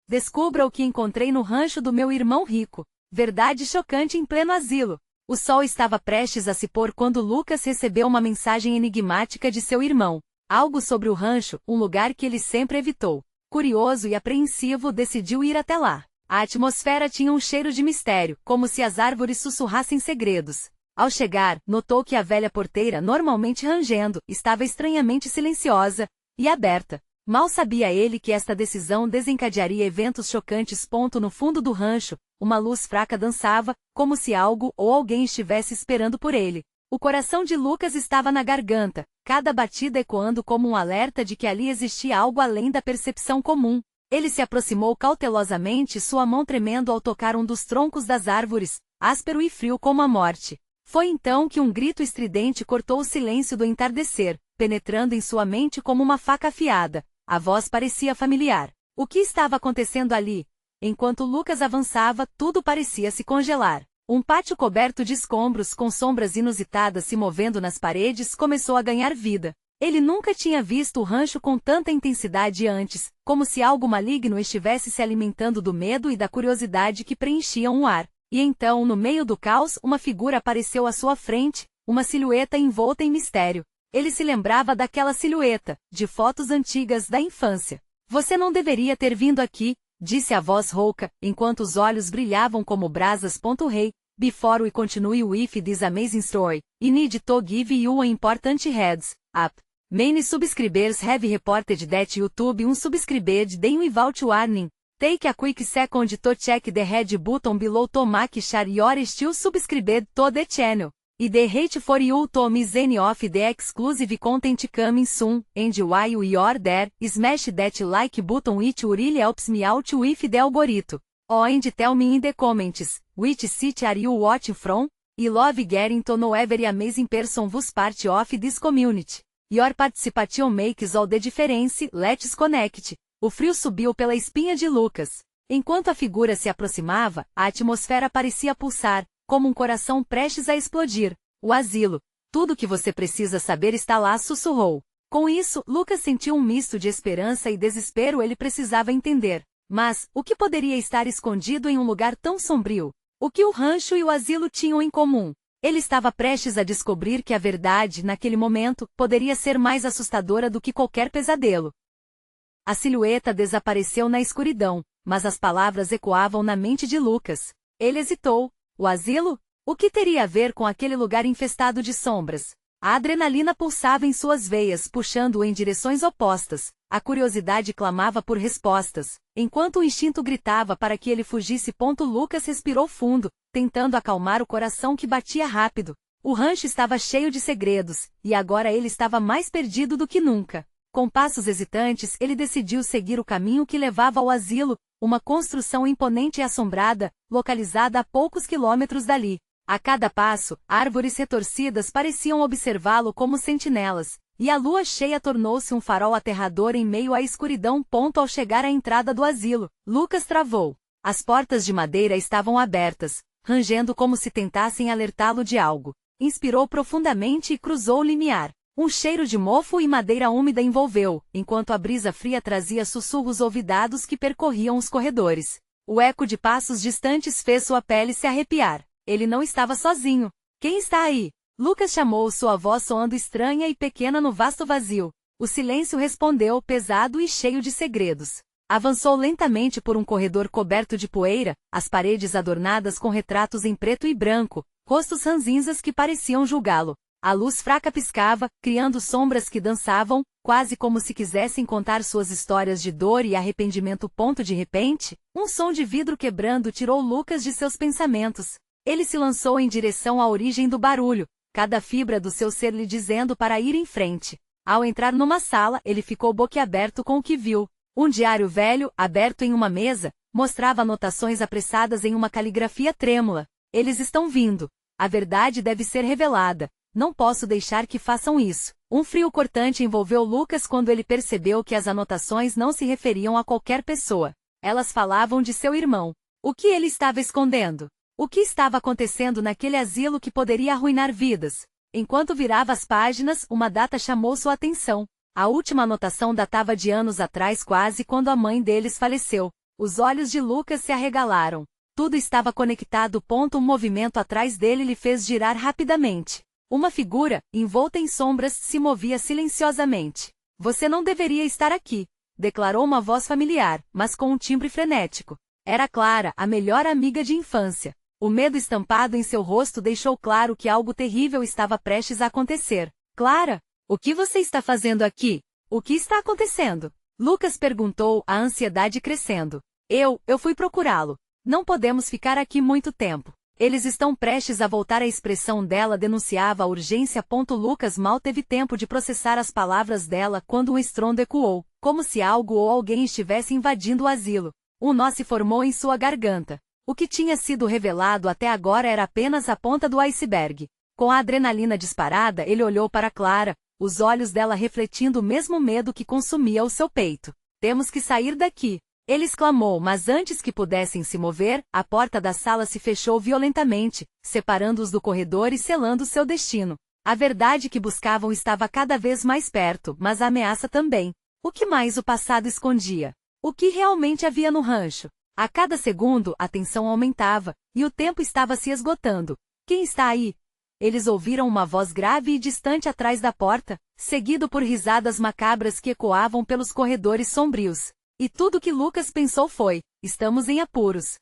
Descubra o que encontrei no rancho do meu irmão rico. Verdade chocante em pleno asilo. O sol estava prestes a se pôr quando Lucas recebeu uma mensagem enigmática de seu irmão. Algo sobre o rancho, um lugar que ele sempre evitou. Curioso e apreensivo, decidiu ir até lá. A atmosfera tinha um cheiro de mistério, como se as árvores sussurrassem segredos. Ao chegar, notou que a velha porteira, normalmente rangendo, estava estranhamente silenciosa e aberta. Mal sabia ele que esta decisão desencadearia eventos chocantes. No fundo do rancho, uma luz fraca dançava, como se algo ou alguém estivesse esperando por ele. O coração de Lucas estava na garganta, cada batida ecoando como um alerta de que ali existia algo além da percepção comum. Ele se aproximou cautelosamente, sua mão tremendo ao tocar um dos troncos das árvores, áspero e frio como a morte. Foi então que um grito estridente cortou o silêncio do entardecer, penetrando em sua mente como uma faca afiada. A voz parecia familiar. O que estava acontecendo ali? Enquanto Lucas avançava, tudo parecia se congelar. Um pátio coberto de escombros com sombras inusitadas se movendo nas paredes começou a ganhar vida. Ele nunca tinha visto o rancho com tanta intensidade antes, como se algo maligno estivesse se alimentando do medo e da curiosidade que preenchiam o ar. E então, no meio do caos, uma figura apareceu à sua frente, uma silhueta envolta em mistério. Ele se lembrava daquela silhueta, de fotos antigas da infância. Você não deveria ter vindo aqui, disse a voz rouca, enquanto os olhos brilhavam como brasas. Hey, before we continue with this amazing story, I need to give you an important heads up. Many subscribers have reported that YouTube unsubscribed them without warning. Take a quick second to check the red button below to make sure you're still subscribed to the channel. I the hate for you to miss any of the exclusive content coming soon, and while you're there, smash that like button, it really helps me out with the algorithm. Oh, and tell me in the comments, which city are you watching from? I love getting to know every amazing person who's part of this community. Your participation makes all the difference. Let's connect. O frio subiu pela espinha de Lucas. Enquanto a figura se aproximava, a atmosfera parecia pulsar, como um coração prestes a explodir. O asilo. Tudo o que você precisa saber está lá, sussurrou. Com isso, Lucas sentiu um misto de esperança e desespero. Ele precisava entender. Mas, o que poderia estar escondido em um lugar tão sombrio? O que o rancho e o asilo tinham em comum? Ele estava prestes a descobrir que a verdade, naquele momento, poderia ser mais assustadora do que qualquer pesadelo. A silhueta desapareceu na escuridão, mas as palavras ecoavam na mente de Lucas. Ele hesitou. O asilo? O que teria a ver com aquele lugar infestado de sombras? A adrenalina pulsava em suas veias, puxando-o em direções opostas. A curiosidade clamava por respostas, enquanto o instinto gritava para que ele fugisse. Lucas respirou fundo, tentando acalmar o coração que batia rápido. O rancho estava cheio de segredos, e agora ele estava mais perdido do que nunca. Com passos hesitantes, ele decidiu seguir o caminho que levava ao asilo, uma construção imponente e assombrada, localizada a poucos quilômetros dali. A cada passo, árvores retorcidas pareciam observá-lo como sentinelas, e a lua cheia tornou-se um farol aterrador em meio à escuridão. Ao chegar à entrada do asilo, Lucas travou. As portas de madeira estavam abertas, rangendo como se tentassem alertá-lo de algo. Inspirou profundamente e cruzou o limiar. Um cheiro de mofo e madeira úmida envolveu, enquanto a brisa fria trazia sussurros olvidados que percorriam os corredores. O eco de passos distantes fez sua pele se arrepiar. Ele não estava sozinho. Quem está aí? Lucas chamou, sua voz soando estranha e pequena no vasto vazio. O silêncio respondeu, pesado e cheio de segredos. Avançou lentamente por um corredor coberto de poeira, as paredes adornadas com retratos em preto e branco, rostos ranzinzas que pareciam julgá-lo. A luz fraca piscava, criando sombras que dançavam, quase como se quisessem contar suas histórias de dor e arrependimento. De repente, um som de vidro quebrando tirou Lucas de seus pensamentos. Ele se lançou em direção à origem do barulho, cada fibra do seu ser lhe dizendo para ir em frente. Ao entrar numa sala, ele ficou boquiaberto com o que viu. Um diário velho, aberto em uma mesa, mostrava anotações apressadas em uma caligrafia trêmula. Eles estão vindo. A verdade deve ser revelada. Não posso deixar que façam isso. Um frio cortante envolveu Lucas quando ele percebeu que as anotações não se referiam a qualquer pessoa. Elas falavam de seu irmão. O que ele estava escondendo? O que estava acontecendo naquele asilo que poderia arruinar vidas? Enquanto virava as páginas, uma data chamou sua atenção. A última anotação datava de anos atrás, quase quando a mãe deles faleceu. Os olhos de Lucas se arregalaram. Tudo estava conectado. Um movimento atrás dele lhe fez girar rapidamente. Uma figura, envolta em sombras, se movia silenciosamente. Você não deveria estar aqui, declarou uma voz familiar, mas com um timbre frenético. Era Clara, a melhor amiga de infância. O medo estampado em seu rosto deixou claro que algo terrível estava prestes a acontecer. Clara, o que você está fazendo aqui? O que está acontecendo? Lucas perguntou, a ansiedade crescendo. Eu fui procurá-lo. Não podemos ficar aqui muito tempo. Eles estão prestes a voltar. A expressão dela denunciava a urgência. Lucas mal teve tempo de processar as palavras dela quando um estrondo ecoou, como se algo ou alguém estivesse invadindo o asilo. Um nó se formou em sua garganta. O que tinha sido revelado até agora era apenas a ponta do iceberg. Com a adrenalina disparada, ele olhou para Clara, os olhos dela refletindo o mesmo medo que consumia o seu peito. Temos que sair daqui, ele exclamou, mas antes que pudessem se mover, a porta da sala se fechou violentamente, separando-os do corredor e selando seu destino. A verdade que buscavam estava cada vez mais perto, mas a ameaça também. O que mais o passado escondia? O que realmente havia no rancho? A cada segundo, a tensão aumentava, e o tempo estava se esgotando. Quem está aí? Eles ouviram uma voz grave e distante atrás da porta, seguido por risadas macabras que ecoavam pelos corredores sombrios. E tudo que Lucas pensou foi: estamos em apuros.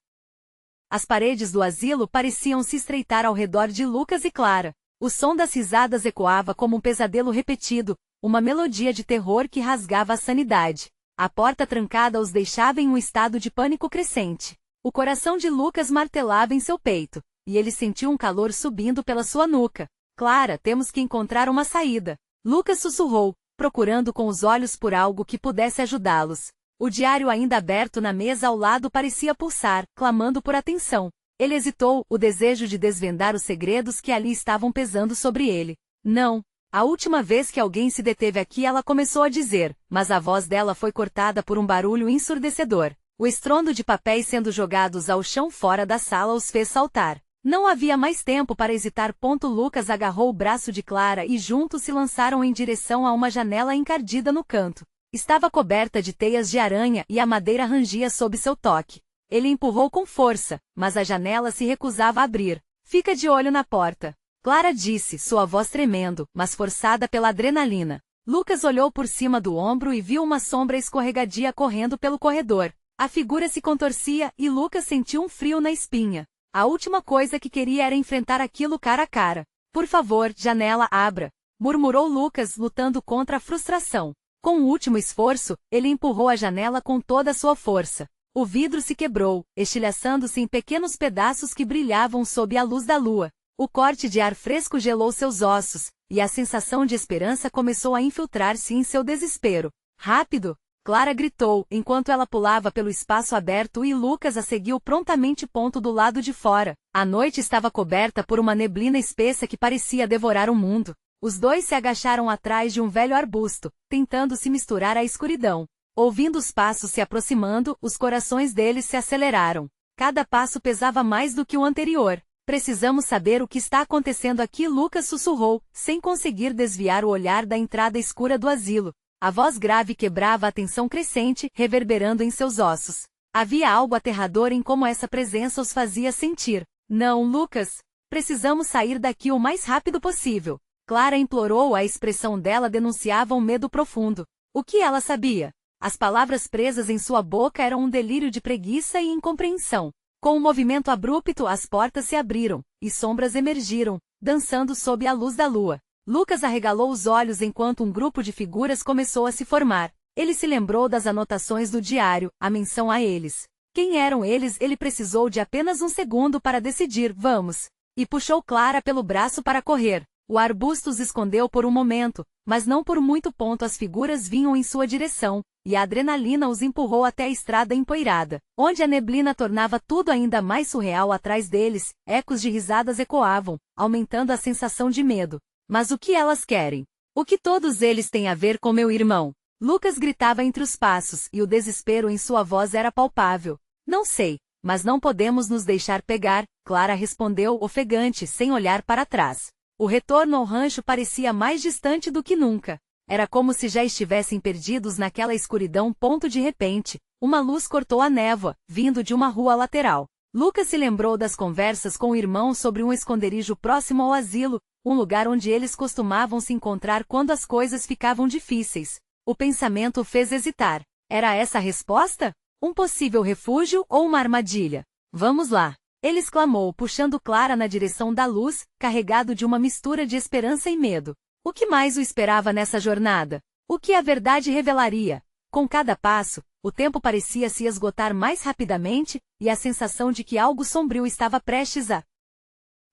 As paredes do asilo pareciam se estreitar ao redor de Lucas e Clara. O som das risadas ecoava como um pesadelo repetido, uma melodia de terror que rasgava a sanidade. A porta trancada os deixava em um estado de pânico crescente. O coração de Lucas martelava em seu peito, e ele sentiu um calor subindo pela sua nuca. Clara, temos que encontrar uma saída. Lucas sussurrou, procurando com os olhos por algo que pudesse ajudá-los. O diário ainda aberto na mesa ao lado parecia pulsar, clamando por atenção. Ele hesitou, o desejo de desvendar os segredos que ali estavam pesando sobre ele. Não. A última vez que alguém se deteve aqui, ela começou a dizer, mas a voz dela foi cortada por um barulho ensurdecedor. O estrondo de papéis sendo jogados ao chão fora da sala os fez saltar. Não havia mais tempo para hesitar. Lucas agarrou o braço de Clara e juntos se lançaram em direção a uma janela encardida no canto. Estava coberta de teias de aranha e a madeira rangia sob seu toque. Ele empurrou com força, mas a janela se recusava a abrir. Fica de olho na porta, Clara disse, sua voz tremendo, mas forçada pela adrenalina. Lucas olhou por cima do ombro e viu uma sombra escorregadia correndo pelo corredor. A figura se contorcia e Lucas sentiu um frio na espinha. A última coisa que queria era enfrentar aquilo cara a cara. Por favor, janela, abra, murmurou Lucas, lutando contra a frustração. Com um último esforço, ele empurrou a janela com toda a sua força. O vidro se quebrou, estilhaçando-se em pequenos pedaços que brilhavam sob a luz da lua. O corte de ar fresco gelou seus ossos, e a sensação de esperança começou a infiltrar-se em seu desespero. Rápido! Clara gritou, enquanto ela pulava pelo espaço aberto e Lucas a seguiu prontamente. Do lado de fora, a noite estava coberta por uma neblina espessa que parecia devorar o mundo. Os dois se agacharam atrás de um velho arbusto, tentando se misturar à escuridão. Ouvindo os passos se aproximando, os corações deles se aceleraram. Cada passo pesava mais do que o anterior. Precisamos saber o que está acontecendo aqui, Lucas sussurrou, sem conseguir desviar o olhar da entrada escura do asilo. A voz grave quebrava a tensão crescente, reverberando em seus ossos. Havia algo aterrador em como essa presença os fazia sentir. Não, Lucas. Precisamos sair daqui o mais rápido possível. Clara implorou, a expressão dela denunciava um medo profundo. O que ela sabia? As palavras presas em sua boca eram um delírio de preguiça e incompreensão. Com um movimento abrupto, as portas se abriram, e sombras emergiram, dançando sob a luz da lua. Lucas arregalou os olhos enquanto um grupo de figuras começou a se formar. Ele se lembrou das anotações do diário, a menção a eles. Quem eram eles? Ele precisou de apenas um segundo para decidir. Vamos! E puxou Clara pelo braço para correr. O arbusto os escondeu por um momento, mas não por muito. As figuras vinham em sua direção, e a adrenalina os empurrou até a estrada empoeirada, onde a neblina tornava tudo ainda mais surreal. Atrás deles, ecos de risadas ecoavam, aumentando a sensação de medo. Mas o que elas querem? O que todos eles têm a ver com meu irmão? Lucas gritava entre os passos, e o desespero em sua voz era palpável. Não sei, mas não podemos nos deixar pegar, Clara respondeu ofegante, sem olhar para trás. O retorno ao rancho parecia mais distante do que nunca. Era como se já estivessem perdidos naquela escuridão. De repente, Uma luz cortou a névoa, vindo de uma rua lateral. Lucas se lembrou das conversas com o irmão sobre um esconderijo próximo ao asilo, um lugar onde eles costumavam se encontrar quando as coisas ficavam difíceis. O pensamento o fez hesitar. Era essa a resposta? Um possível refúgio ou uma armadilha? Vamos lá! Ele exclamou, puxando Clara na direção da luz, carregado de uma mistura de esperança e medo. O que mais o esperava nessa jornada? O que a verdade revelaria? Com cada passo, o tempo parecia se esgotar mais rapidamente, e a sensação de que algo sombrio estava prestes a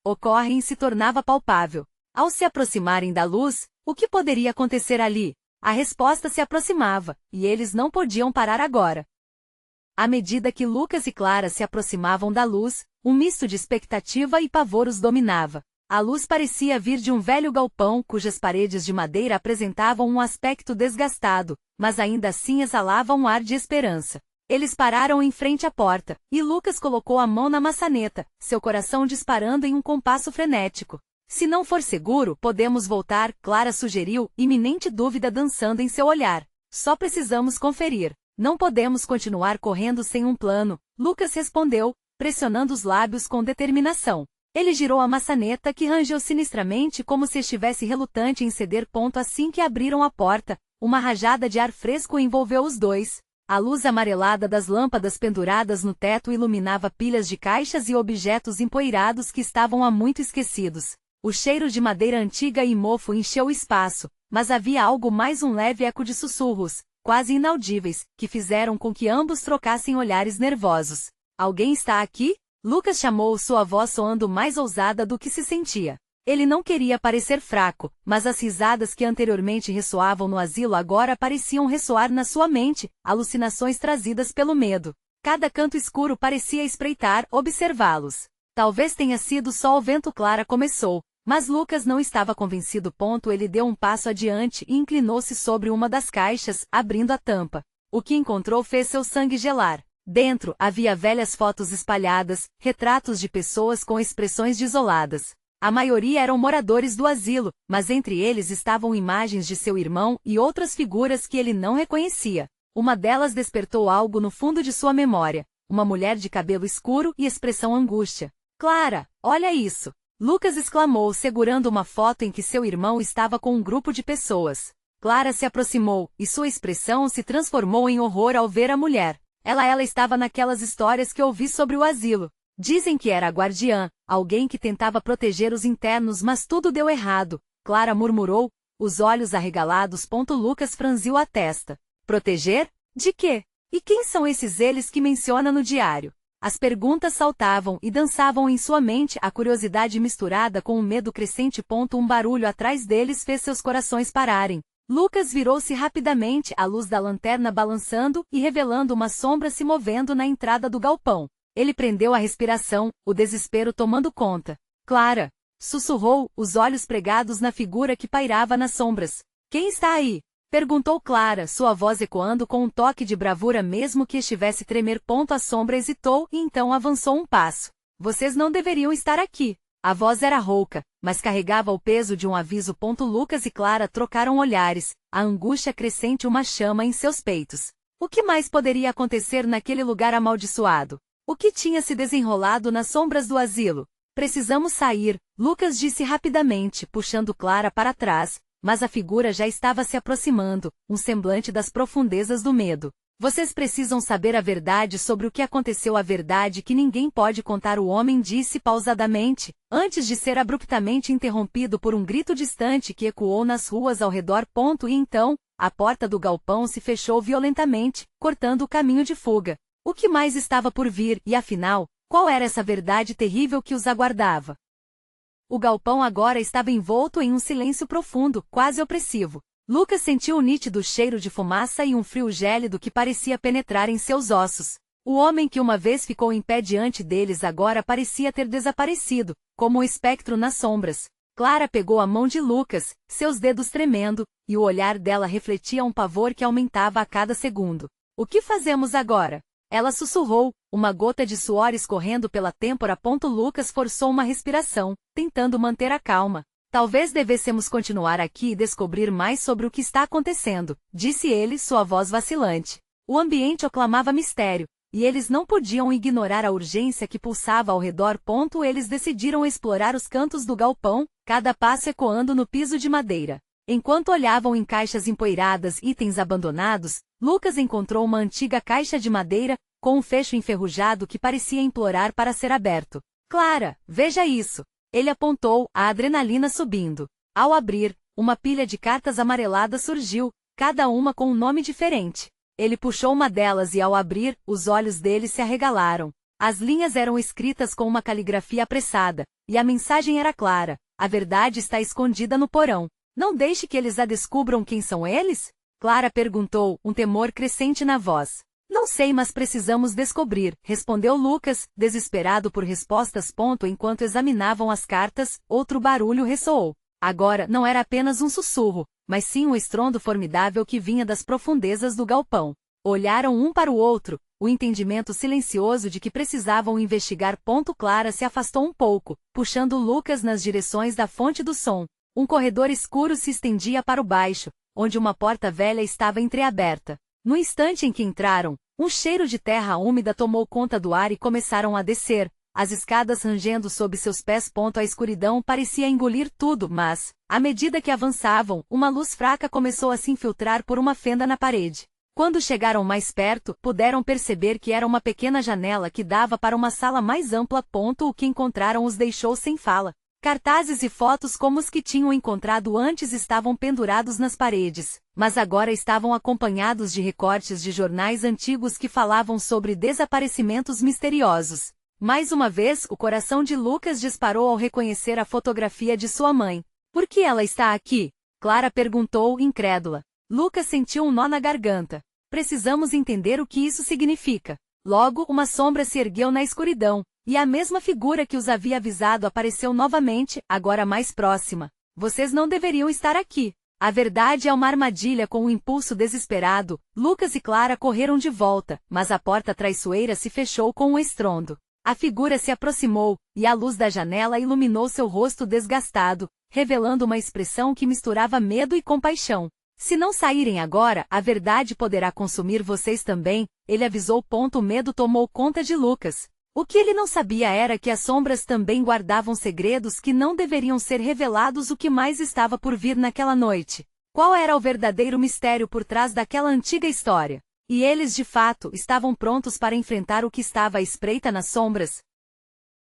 ocorrer se tornava palpável. Ao se aproximarem da luz, o que poderia acontecer ali? A resposta se aproximava, e eles não podiam parar agora. À medida que Lucas e Clara se aproximavam da luz, um misto de expectativa e pavor os dominava. A luz parecia vir de um velho galpão cujas paredes de madeira apresentavam um aspecto desgastado, mas ainda assim exalava um ar de esperança. Eles pararam em frente à porta, e Lucas colocou a mão na maçaneta, seu coração disparando em um compasso frenético. Se não for seguro, podemos voltar, Clara sugeriu, iminente dúvida dançando em seu olhar. Só precisamos conferir. Não podemos continuar correndo sem um plano, Lucas respondeu, pressionando os lábios com determinação. Ele girou a maçaneta que rangeu sinistramente como se estivesse relutante em ceder ponto assim que abriram a porta. Uma rajada de ar fresco envolveu os dois. A luz amarelada das lâmpadas penduradas no teto iluminava pilhas de caixas e objetos empoeirados que estavam há muito esquecidos. O cheiro de madeira antiga e mofo encheu o espaço, mas havia algo mais, um leve eco de sussurros, quase inaudíveis, que fizeram com que ambos trocassem olhares nervosos. Alguém está aqui? Lucas chamou, sua voz soando mais ousada do que se sentia. Ele não queria parecer fraco, mas as risadas que anteriormente ressoavam no asilo agora pareciam ressoar na sua mente, alucinações trazidas pelo medo. Cada canto escuro parecia espreitar, observá-los. Talvez tenha sido só o vento, Clara começou, mas Lucas não estava convencido. Ele deu um passo adiante e inclinou-se sobre uma das caixas, abrindo a tampa. O que encontrou fez seu sangue gelar. Dentro, havia velhas fotos espalhadas, retratos de pessoas com expressões desoladas. A maioria eram moradores do asilo, mas entre eles estavam imagens de seu irmão e outras figuras que ele não reconhecia. Uma delas despertou algo no fundo de sua memória. Uma mulher de cabelo escuro e expressão angústia. Clara, olha isso! Lucas exclamou, segurando uma foto em que seu irmão estava com um grupo de pessoas. Clara se aproximou, e sua expressão se transformou em horror ao ver a mulher. Ela estava naquelas histórias que ouvi sobre o asilo. Dizem que era a guardiã, alguém que tentava proteger os internos, mas tudo deu errado. Clara murmurou, os olhos arregalados. Lucas franziu a testa. Proteger? De quê? E quem são esses eles que menciona no diário? As perguntas saltavam e dançavam em sua mente, a curiosidade misturada com o medo crescente. Um barulho atrás deles fez seus corações pararem. Lucas virou-se rapidamente, a luz da lanterna balançando e revelando uma sombra se movendo na entrada do galpão. Ele prendeu a respiração, o desespero tomando conta. Clara! Sussurrou, os olhos pregados na figura que pairava nas sombras. Quem está aí? Perguntou Clara, sua voz ecoando com um toque de bravura mesmo que estivesse tremer. A sombra hesitou e então avançou um passo. Vocês não deveriam estar aqui. A voz era rouca, mas carregava o peso de um aviso. Lucas e Clara trocaram olhares, a angústia crescente uma chama em seus peitos. O que mais poderia acontecer naquele lugar amaldiçoado? O que tinha se desenrolado nas sombras do asilo? Precisamos sair, Lucas disse rapidamente, puxando Clara para trás, mas a figura já estava se aproximando, um semblante das profundezas do medo. Vocês precisam saber a verdade sobre o que aconteceu, a verdade que ninguém pode contar, o homem disse pausadamente, antes de ser abruptamente interrompido por um grito distante que ecoou nas ruas ao redor. E então, a porta do galpão se fechou violentamente, cortando o caminho de fuga. O que mais estava por vir, e afinal, qual era essa verdade terrível que os aguardava? O galpão agora estava envolto em um silêncio profundo, quase opressivo. Lucas sentiu o nítido cheiro de fumaça e um frio gélido que parecia penetrar em seus ossos. O homem que uma vez ficou em pé diante deles agora parecia ter desaparecido, como um espectro nas sombras. Clara pegou a mão de Lucas, seus dedos tremendo, e o olhar dela refletia um pavor que aumentava a cada segundo. O que fazemos agora? Ela sussurrou, uma gota de suor escorrendo pela têmpora. Lucas forçou uma respiração, tentando manter a calma. Talvez devêssemos continuar aqui e descobrir mais sobre o que está acontecendo, disse ele, sua voz vacilante. O ambiente oclamava mistério, e eles não podiam ignorar a urgência que pulsava ao redor. Eles decidiram explorar os cantos do galpão, cada passo ecoando no piso de madeira. Enquanto olhavam em caixas empoeiradas e itens abandonados, Lucas encontrou uma antiga caixa de madeira, com um fecho enferrujado que parecia implorar para ser aberto. Clara, veja isso! Ele apontou, a adrenalina subindo. Ao abrir, uma pilha de cartas amareladas surgiu, cada uma com um nome diferente. Ele puxou uma delas e ao abrir, os olhos dele se arregalaram. As linhas eram escritas com uma caligrafia apressada, e a mensagem era clara: a verdade está escondida no porão. Não deixe que eles a descubram. Quem são eles? Clara perguntou, um temor crescente na voz. Não sei, mas precisamos descobrir, respondeu Lucas, desesperado por respostas. Enquanto examinavam as cartas, outro barulho ressoou. Agora não era apenas um sussurro, mas sim um estrondo formidável que vinha das profundezas do galpão. Olharam um para o outro, o entendimento silencioso de que precisavam investigar. Clara se afastou um pouco, puxando Lucas nas direções da fonte do som. Um corredor escuro se estendia para o baixo, onde uma porta velha estava entreaberta. No instante em que entraram, um cheiro de terra úmida tomou conta do ar e começaram a descer, as escadas rangendo sob seus pés. A escuridão parecia engolir tudo, mas, à medida que avançavam, uma luz fraca começou a se infiltrar por uma fenda na parede. Quando chegaram mais perto, puderam perceber que era uma pequena janela que dava para uma sala mais ampla. O que encontraram os deixou sem fala. Cartazes e fotos como os que tinham encontrado antes estavam pendurados nas paredes, mas agora estavam acompanhados de recortes de jornais antigos que falavam sobre desaparecimentos misteriosos. Mais uma vez, o coração de Lucas disparou ao reconhecer a fotografia de sua mãe. Por que ela está aqui? Clara perguntou, incrédula. Lucas sentiu um nó na garganta. Precisamos entender o que isso significa. Logo, uma sombra se ergueu na escuridão, e a mesma figura que os havia avisado apareceu novamente, agora mais próxima. Vocês não deveriam estar aqui. A verdade é uma armadilha. Com um impulso desesperado, Lucas e Clara correram de volta, mas a porta traiçoeira se fechou com um estrondo. A figura se aproximou, e a luz da janela iluminou seu rosto desgastado, revelando uma expressão que misturava medo e compaixão. Se não saírem agora, a verdade poderá consumir vocês também, ele avisou. O medo tomou conta de Lucas. O que ele não sabia era que as sombras também guardavam segredos que não deveriam ser revelados. O que mais estava por vir naquela noite? Qual era o verdadeiro mistério por trás daquela antiga história? E eles, de fato, estavam prontos para enfrentar o que estava à espreita nas sombras?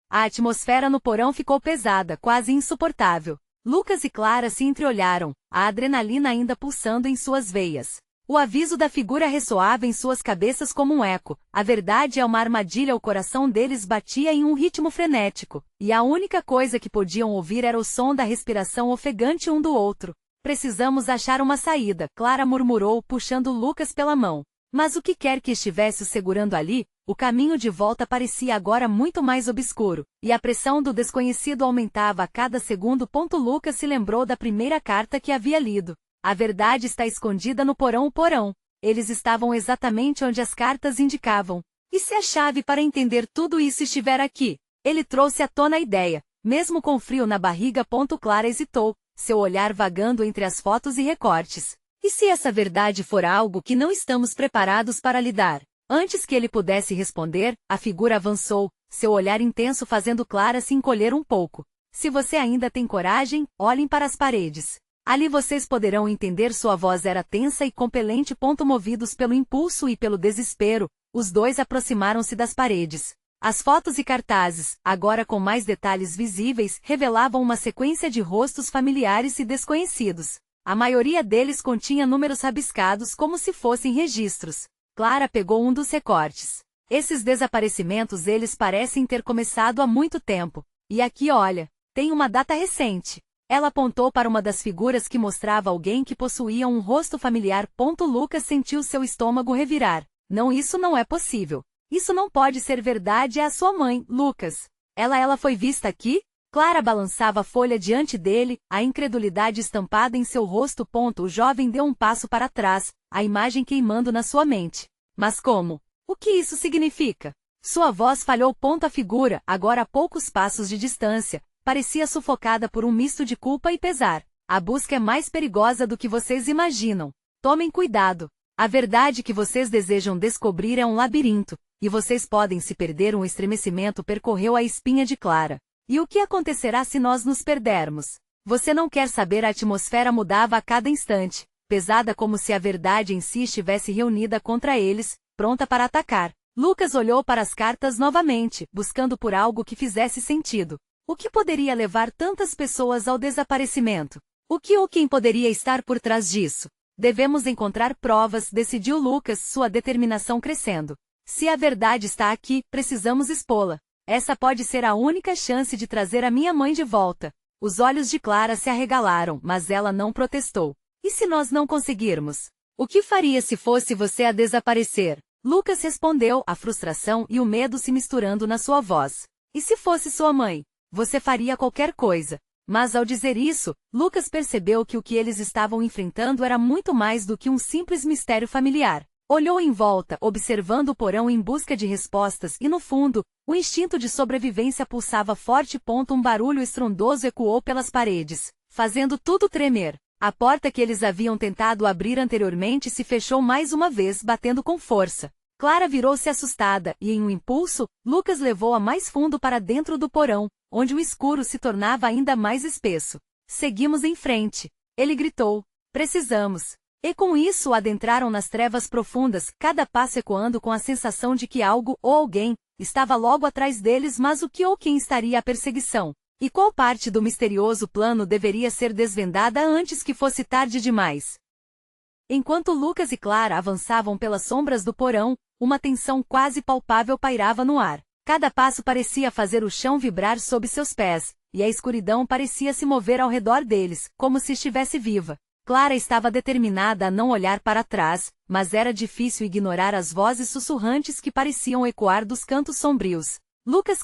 A atmosfera no porão ficou pesada, quase insuportável. Lucas e Clara se entreolharam, a adrenalina ainda pulsando em suas veias. O aviso da figura ressoava em suas cabeças como um eco. A verdade é uma armadilha. O coração deles batia em um ritmo frenético, e a única coisa que podiam ouvir era o som da respiração ofegante um do outro. Precisamos achar uma saída, Clara murmurou, puxando Lucas pela mão. Mas o que quer que estivesse o segurando ali, o caminho de volta parecia agora muito mais obscuro, e a pressão do desconhecido aumentava a cada segundo. Lucas se lembrou da primeira carta que havia lido. A verdade está escondida no porão. O porão. Eles estavam exatamente onde as cartas indicavam. E se a chave para entender tudo isso estiver aqui? Ele trouxe à tona a ideia, mesmo com frio na barriga. Clara hesitou, seu olhar vagando entre as fotos e recortes. E se essa verdade for algo que não estamos preparados para lidar? Antes que ele pudesse responder, a figura avançou, seu olhar intenso fazendo Clara se encolher um pouco. Se você ainda tem coragem, olhem para as paredes. Ali vocês poderão entender. Sua voz era tensa e compelente. Movidos pelo impulso e pelo desespero, os dois aproximaram-se das paredes. As fotos e cartazes, agora com mais detalhes visíveis, revelavam uma sequência de rostos familiares e desconhecidos. A maioria deles continha números rabiscados como se fossem registros. Clara pegou um dos recortes. Esses desaparecimentos eles parecem ter começado há muito tempo. E aqui olha, tem uma data recente. Ela apontou para uma das figuras que mostrava alguém que possuía um rosto familiar. Lucas sentiu seu estômago revirar. Não, isso não é possível. Isso não pode ser verdade. É a sua mãe, Lucas. Ela foi vista aqui? Clara balançava a folha diante dele, a incredulidade estampada em seu rosto. O jovem deu um passo para trás, a imagem queimando na sua mente. Mas como? O que isso significa? Sua voz falhou. A figura, agora a poucos passos de distância, parecia sufocada por um misto de culpa e pesar. A busca é mais perigosa do que vocês imaginam. Tomem cuidado. A verdade que vocês desejam descobrir é um labirinto, e vocês podem se perder. Um estremecimento percorreu a espinha de Clara. E o que acontecerá se nós nos perdermos? Você não quer saber. A atmosfera mudava a cada instante, pesada como se a verdade em si estivesse reunida contra eles, pronta para atacar. Lucas olhou para as cartas novamente, buscando por algo que fizesse sentido. O que poderia levar tantas pessoas ao desaparecimento? O que ou quem poderia estar por trás disso? Devemos encontrar provas, decidiu Lucas, sua determinação crescendo. Se a verdade está aqui, precisamos expô-la. Essa pode ser a única chance de trazer a minha mãe de volta. Os olhos de Clara se arregalaram, mas ela não protestou. E se nós não conseguirmos? O que faria se fosse você a desaparecer? Lucas respondeu, a frustração e o medo se misturando na sua voz. E se fosse sua mãe? Você faria qualquer coisa. Mas ao dizer isso, Lucas percebeu que o que eles estavam enfrentando era muito mais do que um simples mistério familiar. Olhou em volta, observando o porão em busca de respostas e no fundo, o instinto de sobrevivência pulsava forte. Um barulho estrondoso ecoou pelas paredes, fazendo tudo tremer. A porta que eles haviam tentado abrir anteriormente se fechou mais uma vez, batendo com força. Clara virou-se assustada e, em um impulso, Lucas levou-a mais fundo para dentro do porão, onde o escuro se tornava ainda mais espesso. Seguimos em frente. Ele gritou. Precisamos. E com isso adentraram nas trevas profundas, cada passo ecoando com a sensação de que algo, ou alguém, estava logo atrás deles. Mas o que ou quem estaria a perseguição? E qual parte do misterioso plano deveria ser desvendada antes que fosse tarde demais? Enquanto Lucas e Clara avançavam pelas sombras do porão, uma tensão quase palpável pairava no ar. Cada passo parecia fazer o chão vibrar sob seus pés, e a escuridão parecia se mover ao redor deles, como se estivesse viva. Clara estava determinada a não olhar para trás, mas era difícil ignorar as vozes sussurrantes que pareciam ecoar dos cantos sombrios.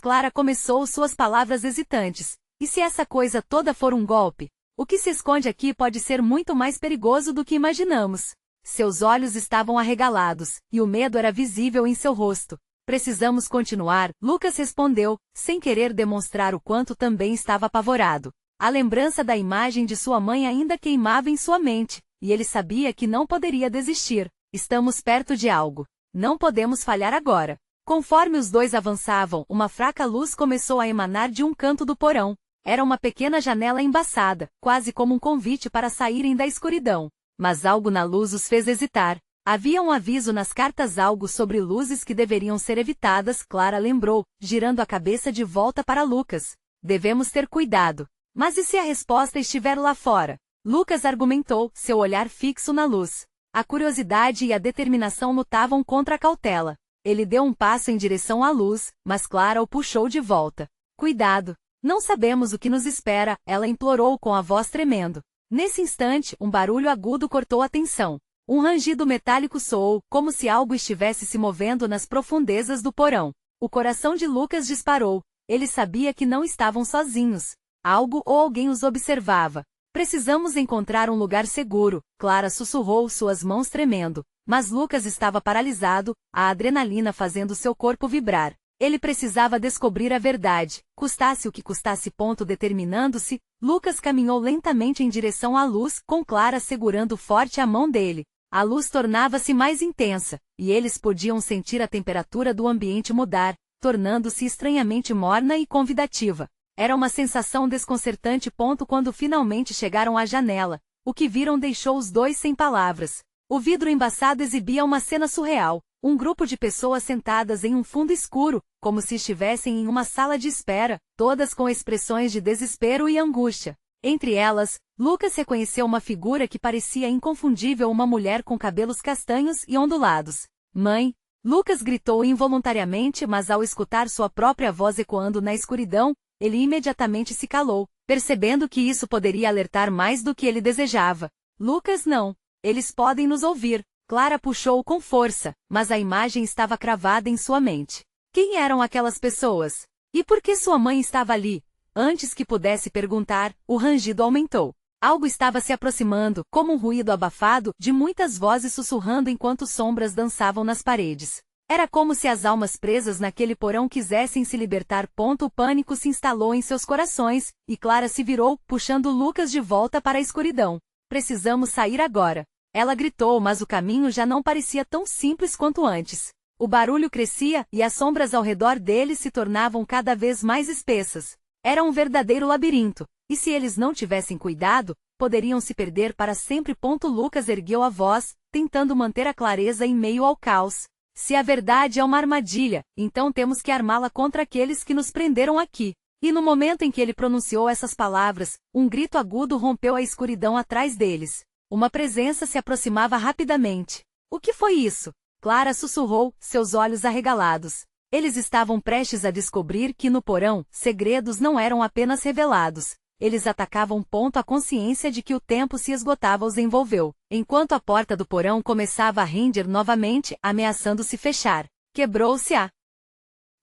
Clara começou suas palavras hesitantes. E se essa coisa toda for um golpe? O que se esconde aqui pode ser muito mais perigoso do que imaginamos. Seus olhos estavam arregalados, e o medo era visível em seu rosto. Precisamos continuar, Lucas respondeu, sem querer demonstrar o quanto também estava apavorado. A lembrança da imagem de sua mãe ainda queimava em sua mente, e ele sabia que não poderia desistir. Estamos perto de algo. Não podemos falhar agora. Conforme os dois avançavam, uma fraca luz começou a emanar de um canto do porão. Era uma pequena janela embaçada, quase como um convite para saírem da escuridão. Mas algo na luz os fez hesitar. Havia um aviso nas cartas, algo sobre luzes que deveriam ser evitadas. Clara lembrou, girando a cabeça de volta para Lucas. Devemos ter cuidado. Mas e se a resposta estiver lá fora? Lucas argumentou, seu olhar fixo na luz. A curiosidade e a determinação lutavam contra a cautela. Ele deu um passo em direção à luz, mas Clara o puxou de volta. Cuidado! Não sabemos o que nos espera, ela implorou com a voz tremendo. Nesse instante, um barulho agudo cortou a tensão. Um rangido metálico soou, como se algo estivesse se movendo nas profundezas do porão. O coração de Lucas disparou. Ele sabia que não estavam sozinhos. Algo ou alguém os observava. Precisamos encontrar um lugar seguro, Clara sussurrou, suas mãos tremendo. Mas Lucas estava paralisado, a adrenalina fazendo seu corpo vibrar. Ele precisava descobrir a verdade, custasse o que custasse. Determinando-se, Lucas caminhou lentamente em direção à luz, com Clara segurando forte a mão dele. A luz tornava-se mais intensa, e eles podiam sentir a temperatura do ambiente mudar, tornando-se estranhamente morna e convidativa. Era uma sensação desconcertante. Quando finalmente chegaram à janela, o que viram deixou os dois sem palavras. O vidro embaçado exibia uma cena surreal. Um grupo de pessoas sentadas em um fundo escuro, como se estivessem em uma sala de espera, todas com expressões de desespero e angústia. Entre elas, Lucas reconheceu uma figura que parecia inconfundível, uma mulher com cabelos castanhos e ondulados. Mãe! Lucas gritou involuntariamente, mas ao escutar sua própria voz ecoando na escuridão, ele imediatamente se calou, percebendo que isso poderia alertar mais do que ele desejava. Lucas, não! Eles podem nos ouvir! Clara puxou com força, mas a imagem estava cravada em sua mente. Quem eram aquelas pessoas? E por que sua mãe estava ali? Antes que pudesse perguntar, o rangido aumentou. Algo estava se aproximando, como um ruído abafado, de muitas vozes sussurrando enquanto sombras dançavam nas paredes. Era como se as almas presas naquele porão quisessem se libertar. O pânico se instalou em seus corações, e Clara se virou, puxando Lucas de volta para a escuridão. Precisamos sair agora. Ela gritou, mas o caminho já não parecia tão simples quanto antes. O barulho crescia, e as sombras ao redor deles se tornavam cada vez mais espessas. Era um verdadeiro labirinto, e se eles não tivessem cuidado, poderiam se perder para sempre. Lucas ergueu a voz, tentando manter a clareza em meio ao caos. Se a verdade é uma armadilha, então temos que armá-la contra aqueles que nos prenderam aqui. E no momento em que ele pronunciou essas palavras, um grito agudo rompeu a escuridão atrás deles. Uma presença se aproximava rapidamente. O que foi isso? Clara sussurrou, seus olhos arregalados. Eles estavam prestes a descobrir que no porão, segredos não eram apenas revelados. Eles atacavam. A consciência de que o tempo se esgotava os envolveu, enquanto a porta do porão começava a render novamente, ameaçando se fechar. Quebrou-se a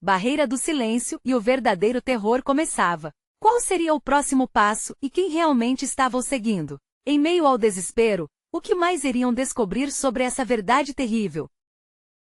barreira do silêncio e o verdadeiro terror começava. Qual seria o próximo passo e quem realmente estavam seguindo? Em meio ao desespero, o que mais iriam descobrir sobre essa verdade terrível?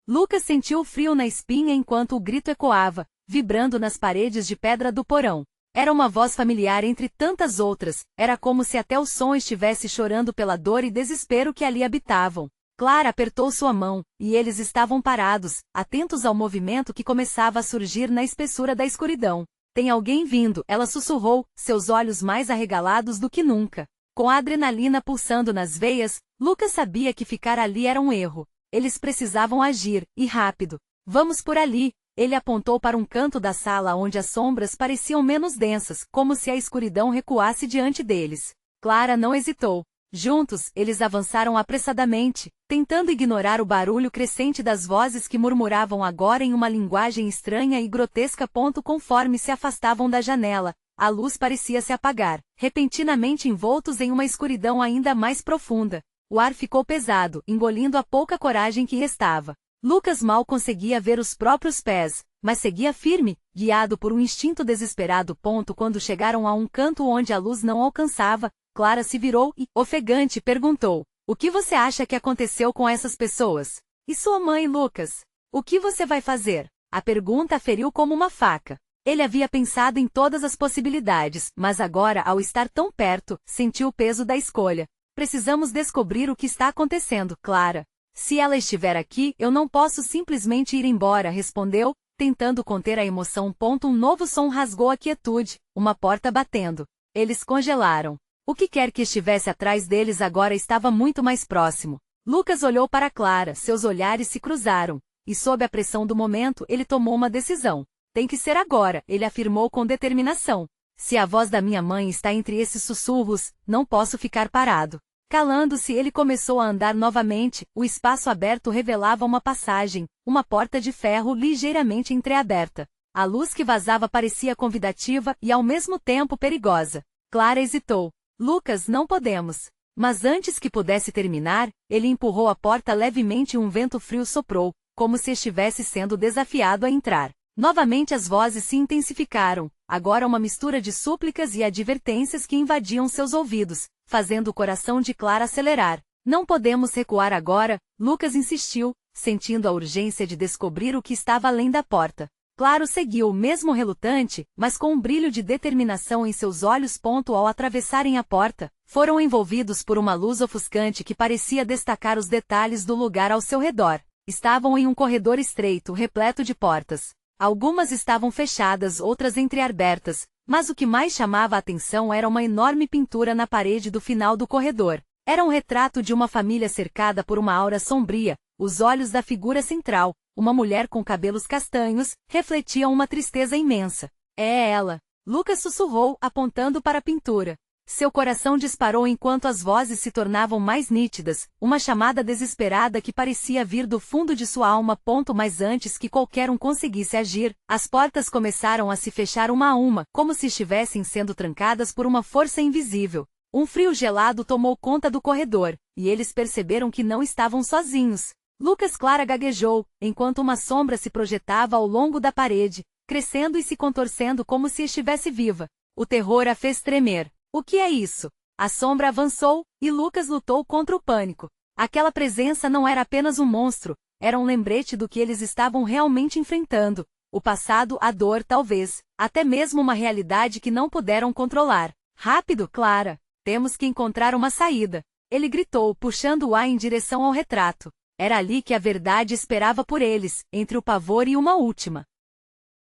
Lucas sentiu frio na espinha enquanto o grito ecoava, vibrando nas paredes de pedra do porão. Era uma voz familiar entre tantas outras, era como se até o som estivesse chorando pela dor e desespero que ali habitavam. Clara apertou sua mão, e eles estavam parados, atentos ao movimento que começava a surgir na espessura da escuridão. Tem alguém vindo, ela sussurrou, seus olhos mais arregalados do que nunca. Com a adrenalina pulsando nas veias, Lucas sabia que ficar ali era um erro. Eles precisavam agir, e rápido. Vamos por ali. Ele apontou para um canto da sala onde as sombras pareciam menos densas, como se a escuridão recuasse diante deles. Clara não hesitou. Juntos, eles avançaram apressadamente, tentando ignorar o barulho crescente das vozes que murmuravam agora em uma linguagem estranha e grotesca. Conforme se afastavam da janela, a luz parecia se apagar, repentinamente envoltos em uma escuridão ainda mais profunda. O ar ficou pesado, engolindo a pouca coragem que restava. Lucas mal conseguia ver os próprios pés, mas seguia firme, guiado por um instinto desesperado. Quando chegaram a um canto onde a luz não alcançava, Clara se virou e, ofegante, perguntou: o que você acha que aconteceu com essas pessoas? E sua mãe, Lucas? O que você vai fazer? A pergunta feriu como uma faca. Ele havia pensado em todas as possibilidades, mas agora, ao estar tão perto, sentiu o peso da escolha. Precisamos descobrir o que está acontecendo, Clara. Se ela estiver aqui, eu não posso simplesmente ir embora, respondeu, tentando conter a emoção. Um novo som rasgou a quietude, uma porta batendo. Eles congelaram. O que quer que estivesse atrás deles agora estava muito mais próximo. Lucas olhou para Clara, seus olhares se cruzaram, e sob a pressão do momento ele tomou uma decisão. Tem que ser agora, ele afirmou com determinação. Se a voz da minha mãe está entre esses sussurros, não posso ficar parado. Calando-se, ele começou a andar novamente, o espaço aberto revelava uma passagem, uma porta de ferro ligeiramente entreaberta. A luz que vazava parecia convidativa e ao mesmo tempo perigosa. Clara hesitou. Lucas, não podemos. Mas antes que pudesse terminar, ele empurrou a porta levemente e um vento frio soprou, como se estivesse sendo desafiado a entrar. Novamente as vozes se intensificaram, agora uma mistura de súplicas e advertências que invadiam seus ouvidos, fazendo o coração de Clara acelerar. Não podemos recuar agora, Lucas insistiu, sentindo a urgência de descobrir o que estava além da porta. Claro seguiu, mesmo relutante, mas com um brilho de determinação em seus olhos. Ao atravessarem a porta, foram envolvidos por uma luz ofuscante que parecia destacar os detalhes do lugar ao seu redor. Estavam em um corredor estreito, repleto de portas. Algumas estavam fechadas, outras entreabertas, mas o que mais chamava a atenção era uma enorme pintura na parede do final do corredor. Era um retrato de uma família cercada por uma aura sombria. Os olhos da figura central, uma mulher com cabelos castanhos, refletiam uma tristeza imensa. É ela, Lucas sussurrou, apontando para a pintura. Seu coração disparou enquanto as vozes se tornavam mais nítidas, uma chamada desesperada que parecia vir do fundo de sua alma. Mas antes que qualquer um conseguisse agir, as portas começaram a se fechar uma a uma, como se estivessem sendo trancadas por uma força invisível. Um frio gelado tomou conta do corredor, e eles perceberam que não estavam sozinhos. Lucas. Clara gaguejou, enquanto uma sombra se projetava ao longo da parede, crescendo e se contorcendo como se estivesse viva. O terror a fez tremer. O que é isso? A sombra avançou, e Lucas lutou contra o pânico. Aquela presença não era apenas um monstro, era um lembrete do que eles estavam realmente enfrentando. O passado, a dor talvez, até mesmo uma realidade que não puderam controlar. Rápido, Clara! Temos que encontrar uma saída. Ele gritou, puxando-a em direção ao retrato. Era ali que a verdade esperava por eles, entre o pavor e uma última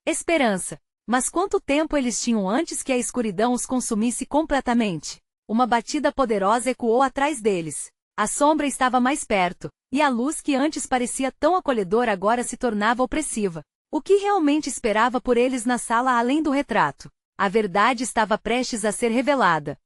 esperança. Mas quanto tempo eles tinham antes que a escuridão os consumisse completamente? Uma batida poderosa ecoou atrás deles. A sombra estava mais perto, e a luz que antes parecia tão acolhedora agora se tornava opressiva. O que realmente esperava por eles na sala além do retrato? A verdade estava prestes a ser revelada.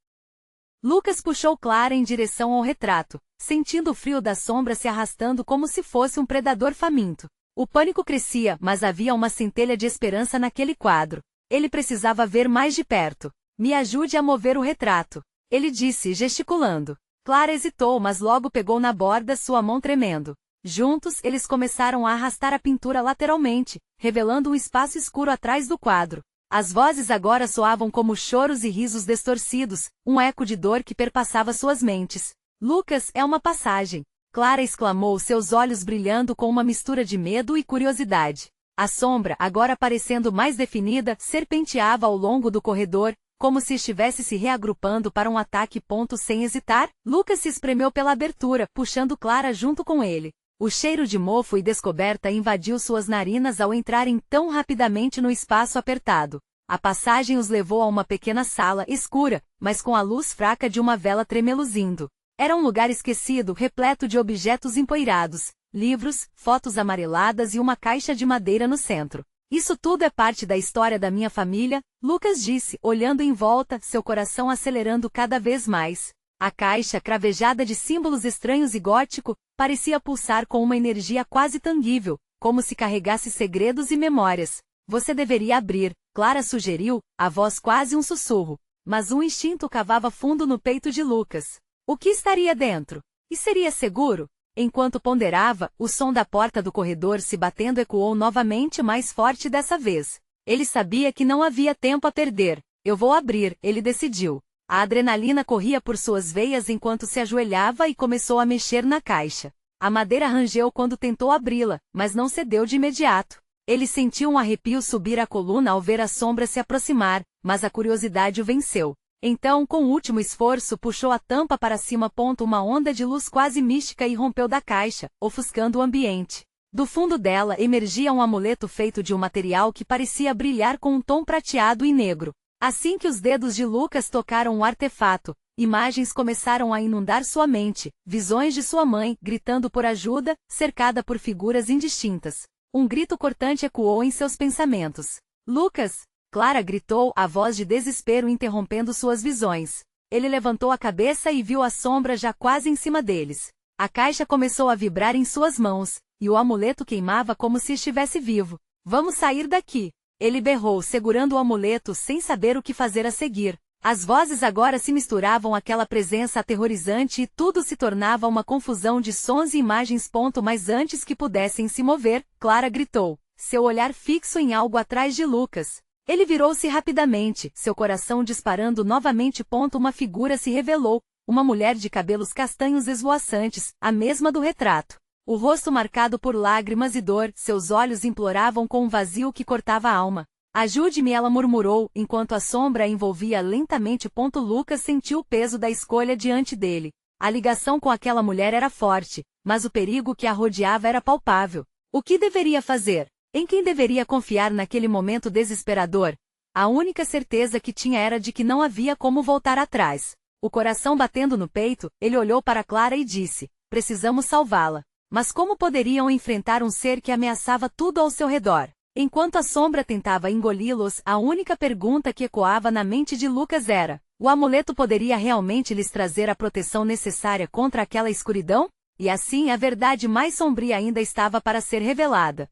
Lucas puxou Clara em direção ao retrato, sentindo o frio da sombra se arrastando como se fosse um predador faminto. O pânico crescia, mas havia uma centelha de esperança naquele quadro. Ele precisava ver mais de perto. Me ajude a mover o retrato, ele disse, gesticulando. Clara hesitou, mas logo pegou na borda, sua mão tremendo. Juntos, eles começaram a arrastar a pintura lateralmente, revelando um espaço escuro atrás do quadro. As vozes agora soavam como choros e risos distorcidos, um eco de dor que perpassava suas mentes. Lucas, é uma passagem! Clara exclamou, seus olhos brilhando com uma mistura de medo e curiosidade. A sombra, agora parecendo mais definida, serpenteava ao longo do corredor, como se estivesse se reagrupando para um ataque. Sem hesitar, Lucas se espremeu pela abertura, puxando Clara junto com ele. O cheiro de mofo e descoberta invadiu suas narinas ao entrarem tão rapidamente no espaço apertado. A passagem os levou a uma pequena sala escura, mas com a luz fraca de uma vela tremeluzindo. Era um lugar esquecido, repleto de objetos empoeirados, livros, fotos amareladas e uma caixa de madeira no centro. Isso tudo é parte da história da minha família, Lucas disse, olhando em volta, seu coração acelerando cada vez mais. A caixa, cravejada de símbolos estranhos e gótico, parecia pulsar com uma energia quase tangível, como se carregasse segredos e memórias. Você deveria abrir, Clara sugeriu, a voz quase um sussurro. Mas um instinto cavava fundo no peito de Lucas. O que estaria dentro? E seria seguro? Enquanto ponderava, o som da porta do corredor se batendo ecoou novamente, mais forte dessa vez. Ele sabia que não havia tempo a perder. Eu vou abrir, ele decidiu. A adrenalina corria por suas veias enquanto se ajoelhava e começou a mexer na caixa. A madeira rangeu quando tentou abri-la, mas não cedeu de imediato. Ele sentiu um arrepio subir a coluna ao ver a sombra se aproximar, mas a curiosidade o venceu. Então, com o último esforço, puxou a tampa para cima. Uma onda de luz quase mística irrompeu da caixa, ofuscando o ambiente. Do fundo dela emergia um amuleto feito de um material que parecia brilhar com um tom prateado e negro. Assim que os dedos de Lucas tocaram o artefato, imagens começaram a inundar sua mente, visões de sua mãe, gritando por ajuda, cercada por figuras indistintas. Um grito cortante ecoou em seus pensamentos. Lucas! Clara gritou, a voz de desespero interrompendo suas visões. Ele levantou a cabeça e viu a sombra já quase em cima deles. A caixa começou a vibrar em suas mãos, e o amuleto queimava como se estivesse vivo. Vamos sair daqui! Ele berrou, segurando o amuleto sem saber o que fazer a seguir. As vozes agora se misturavam àquela presença aterrorizante e tudo se tornava uma confusão de sons e imagens. Mas antes que pudessem se mover, Clara gritou, seu olhar fixo em algo atrás de Lucas. Ele virou-se rapidamente, seu coração disparando novamente. Uma figura se revelou, uma mulher de cabelos castanhos esvoaçantes, a mesma do retrato. O rosto marcado por lágrimas e dor, seus olhos imploravam com um vazio que cortava a alma. Ajude-me, ela murmurou, enquanto a sombra a envolvia lentamente. Lucas sentiu o peso da escolha diante dele. A ligação com aquela mulher era forte, mas o perigo que a rodeava era palpável. O que deveria fazer? Em quem deveria confiar naquele momento desesperador? A única certeza que tinha era de que não havia como voltar atrás. O coração batendo no peito, ele olhou para Clara e disse, precisamos salvá-la. Mas como poderiam enfrentar um ser que ameaçava tudo ao seu redor? Enquanto a sombra tentava engoli-los, a única pergunta que ecoava na mente de Lucas era, o amuleto poderia realmente lhes trazer a proteção necessária contra aquela escuridão? E assim a verdade mais sombria ainda estava para ser revelada.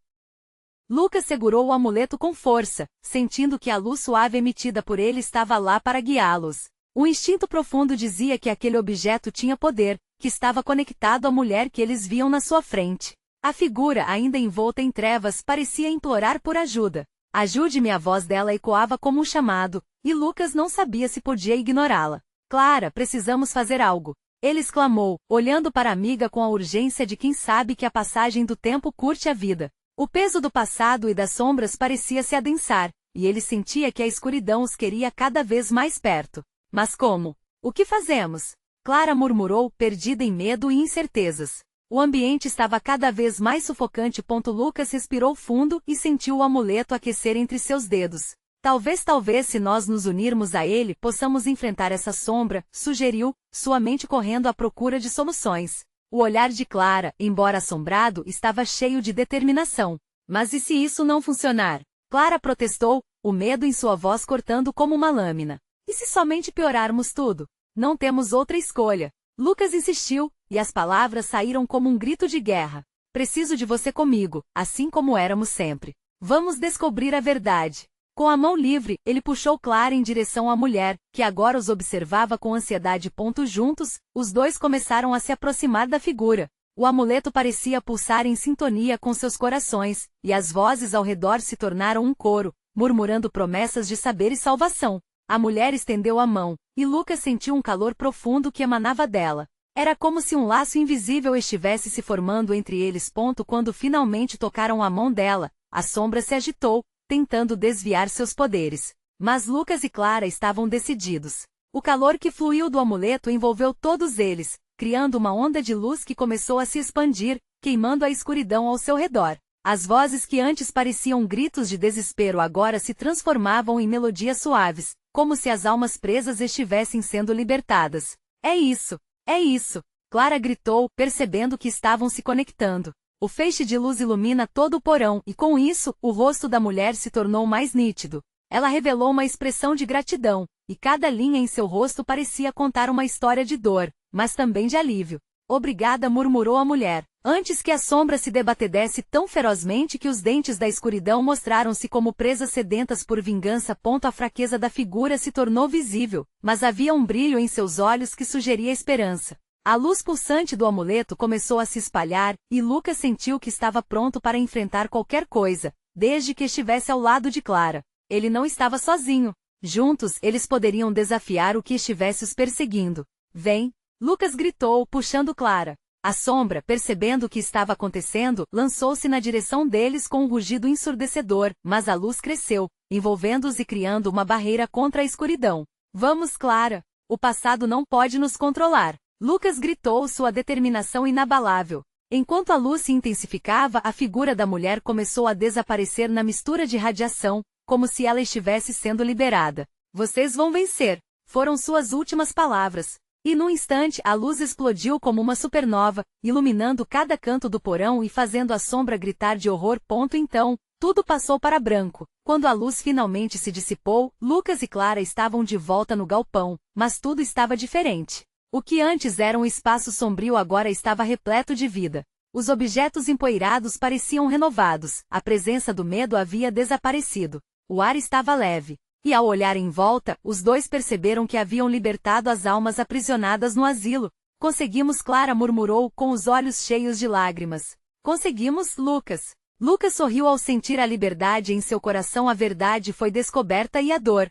Lucas segurou o amuleto com força, sentindo que a luz suave emitida por ele estava lá para guiá-los. Um instinto profundo dizia que aquele objeto tinha poder, que estava conectado à mulher que eles viam na sua frente. A figura, ainda envolta em trevas, parecia implorar por ajuda. Ajude-me, a voz dela ecoava como um chamado, e Lucas não sabia se podia ignorá-la. Clara, precisamos fazer algo. Ele exclamou, olhando para a amiga com a urgência de quem sabe que a passagem do tempo curte a vida. O peso do passado e das sombras parecia se adensar, e ele sentia que a escuridão os queria cada vez mais perto. Mas como? O que fazemos? Clara murmurou, perdida em medo e incertezas. O ambiente estava cada vez mais sufocante. Lucas respirou fundo e sentiu o amuleto aquecer entre seus dedos. Talvez se nós nos unirmos a ele, possamos enfrentar essa sombra, sugeriu, sua mente correndo à procura de soluções. O olhar de Clara, embora assombrado, estava cheio de determinação. Mas e se isso não funcionar? Clara protestou, o medo em sua voz cortando como uma lâmina. E se somente piorarmos tudo? Não temos outra escolha. Lucas insistiu, e as palavras saíram como um grito de guerra. Preciso de você comigo, assim como éramos sempre. Vamos descobrir a verdade. Com a mão livre, ele puxou Clara em direção à mulher, que agora os observava com ansiedade. Juntos, os dois começaram a se aproximar da figura. O amuleto parecia pulsar em sintonia com seus corações, e as vozes ao redor se tornaram um coro, murmurando promessas de saber e salvação. A mulher estendeu a mão, e Lucas sentiu um calor profundo que emanava dela. Era como se um laço invisível estivesse se formando entre eles. Quando finalmente tocaram a mão dela, a sombra se agitou, tentando desviar seus poderes. Mas Lucas e Clara estavam decididos. O calor que fluiu do amuleto envolveu todos eles, criando uma onda de luz que começou a se expandir, queimando a escuridão ao seu redor. As vozes que antes pareciam gritos de desespero agora se transformavam em melodias suaves, como se as almas presas estivessem sendo libertadas. É isso! É isso! Clara gritou, percebendo que estavam se conectando. O feixe de luz ilumina todo o porão e, com isso, o rosto da mulher se tornou mais nítido. Ela revelou uma expressão de gratidão, e cada linha em seu rosto parecia contar uma história de dor, mas também de alívio. Obrigada, murmurou a mulher, antes que a sombra se debatedesse tão ferozmente que os dentes da escuridão mostraram-se como presas sedentas por vingança. A fraqueza da figura se tornou visível, mas havia um brilho em seus olhos que sugeria esperança. A luz pulsante do amuleto começou a se espalhar, e Lucas sentiu que estava pronto para enfrentar qualquer coisa, desde que estivesse ao lado de Clara. Ele não estava sozinho. Juntos, eles poderiam desafiar o que estivesse os perseguindo. Vem! Lucas gritou, puxando Clara. A sombra, percebendo o que estava acontecendo, lançou-se na direção deles com um rugido ensurdecedor, mas a luz cresceu, envolvendo-os e criando uma barreira contra a escuridão. Vamos, Clara! O passado não pode nos controlar. Lucas gritou, sua determinação inabalável. Enquanto a luz se intensificava, a figura da mulher começou a desaparecer na mistura de radiação, como se ela estivesse sendo liberada. Vocês vão vencer, foram suas últimas palavras. E num instante a luz explodiu como uma supernova, iluminando cada canto do porão e fazendo a sombra gritar de horror. Então, tudo passou para branco. Quando a luz finalmente se dissipou, Lucas e Clara estavam de volta no galpão, mas tudo estava diferente. O que antes era um espaço sombrio agora estava repleto de vida. Os objetos empoeirados pareciam renovados, a presença do medo havia desaparecido. O ar estava leve. E ao olhar em volta, os dois perceberam que haviam libertado as almas aprisionadas no asilo. Conseguimos, Clara murmurou com os olhos cheios de lágrimas. Conseguimos, Lucas. Lucas sorriu ao sentir a liberdade em seu coração. A verdade foi descoberta e a dor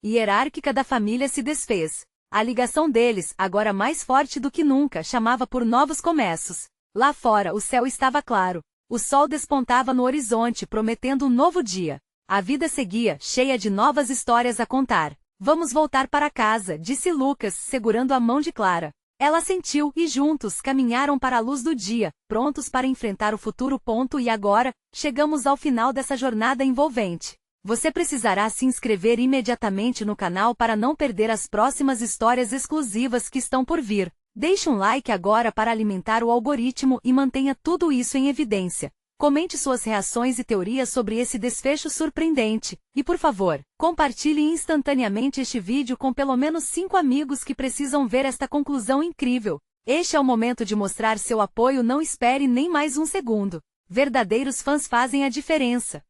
hierárquica da família se desfez. A ligação deles, agora mais forte do que nunca, chamava por novos começos. Lá fora o céu estava claro. O sol despontava no horizonte, prometendo um novo dia. A vida seguia, cheia de novas histórias a contar. Vamos voltar para casa, disse Lucas, segurando a mão de Clara. Ela assentiu, e juntos caminharam para a luz do dia, prontos para enfrentar o futuro. E agora, chegamos ao final dessa jornada envolvente. Você precisará se inscrever imediatamente no canal para não perder as próximas histórias exclusivas que estão por vir. Deixe um like agora para alimentar o algoritmo e mantenha tudo isso em evidência. Comente suas reações e teorias sobre esse desfecho surpreendente. E por favor, compartilhe instantaneamente este vídeo com pelo menos 5 amigos que precisam ver esta conclusão incrível. Este é o momento de mostrar seu apoio. Não espere nem mais um segundo. Verdadeiros fãs fazem a diferença.